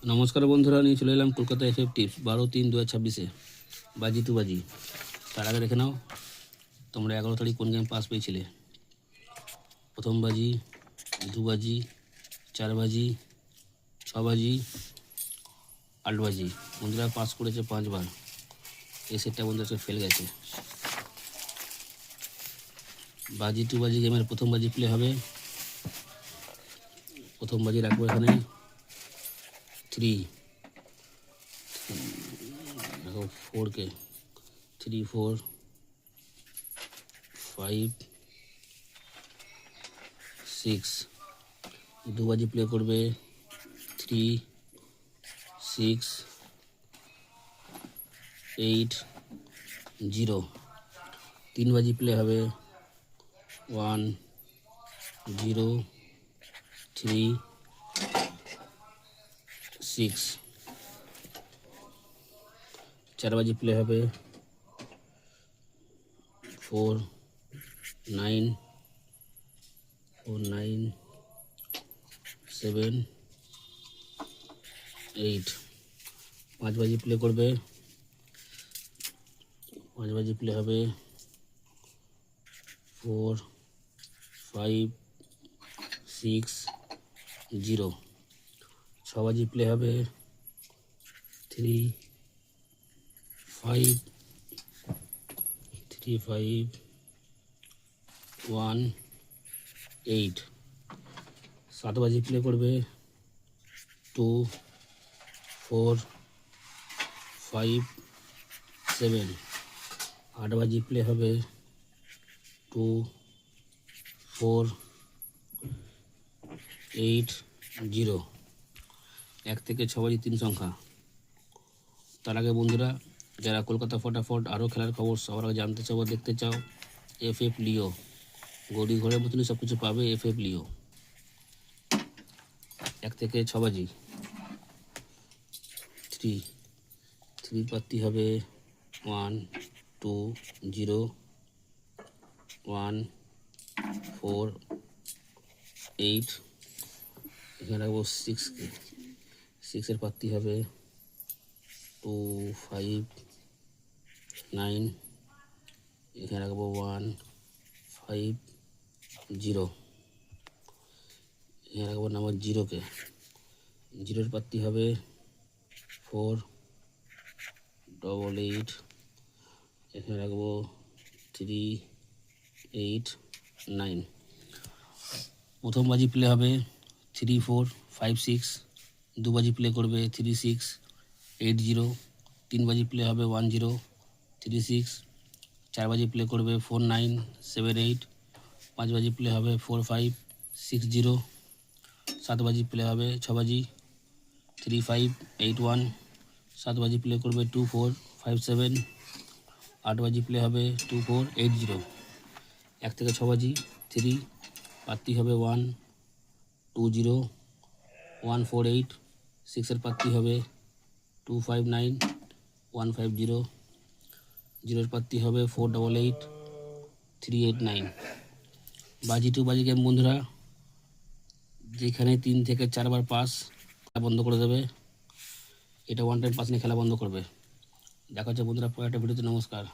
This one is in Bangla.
নমস্কার বন্ধুরা, নিয়ে চলে এলাম কলকাতা এফএফ টিপস 12/3/2026-এ বাজি টু বাজি। তার আগে দেখে নাও তোমরা 11 তারিখ কোন গেম পাস পেয়েছিলে। প্রথম বাজি, দু বাজি, 4 বাজি, 6 বাজি, 8 বাজি। বন্ধুরা পাস করেছে 5 বার। এই সেটটা বন্ধুরা ফেল গেছে। বাজি টু বাজি গেমের প্রথম বাজি প্লে হবে। প্রথম বাজি রাখবো এখানে 3, দেখো 4কে 3, 4, 5, 6। দু বাজি প্লে করবে 3, 6, 8, 0। 3 বাজি প্লে হবে 1, 0, 3, 6। 4 বাজি প্লে হবে 4, 9, 4, 9, 7, 8। 5 বাজি প্লে করবে 5 বাজি প্লে হবে 4, 5, 6, 0। 6 বাজি প্লে হবে 3, 5, 3, 5, 1, 8। 7 বাজি প্লে করবে 2, 4, 5, 7। 8 বাজি প্লে হবে 2, 4, 8, 0। 1 থেকে 6 বাজি 3 সংখ্যা। তার আগে বন্ধুরা, যারা কলকাতা ফটাফট আরও খেলার খবর সবার আগে জানতে চাও বা দেখতে চাও, এফএফ লিও গড়ি ঘরের মতনই সব কিছু পাবে। এফএফ লিও 1 থেকে 6 বাজি 3 পাত্তি হবে 1, 2, 0, 1, 4, 8। এখানে রাখবো 6কে। 6-এর পাত্তি হবে 2, 5, 9। এখানে রাখবো 1, 5, 0। এখানে রাখবো নাম্বার 0কে। 0-এর পাত্তি হবে 4, 8, 8। এখানে রাখবো 3, 8, 9। প্রথম বাজি প্লে হবে 3, 4, 5, 6। দু বাজি প্লে করবে 3, 6, 8, 0। 3 বাজি প্লে হবে 1, 0, 3, 6। 4 বাজি প্লে করবে 4, 9, 7, 8। 5 বাজি প্লে হবে 4, 5, 6, 0। 7 বাজি প্লে হবে 6 বাজি 3, 5, 8, 1। 7 বাজি প্লে করবে 2, 4, 5, 7। 8 বাজি প্লে হবে 2, 4, 8, 0। 1 থেকে 6 বাজি 3 পাত্তি হবে 1, 2, 0, 1, 4, 8। 6-এর পাত্তি হবে 2, 5, 9, 1, 5, 0। 0-এর পাত্তি হবে 4, 8, 3, 8, 9। বাজি টু বাজি গেম বন্ধুরা, যেখানে 3 থেকে 4 বার পাস বন্ধ করে দেবে। এটা ওয়ান টাইম পাস নিয়ে খেলা বন্ধ করবে। দেখা হচ্ছে বন্ধুরা পরের একটা ভিডিওতে। নমস্কার।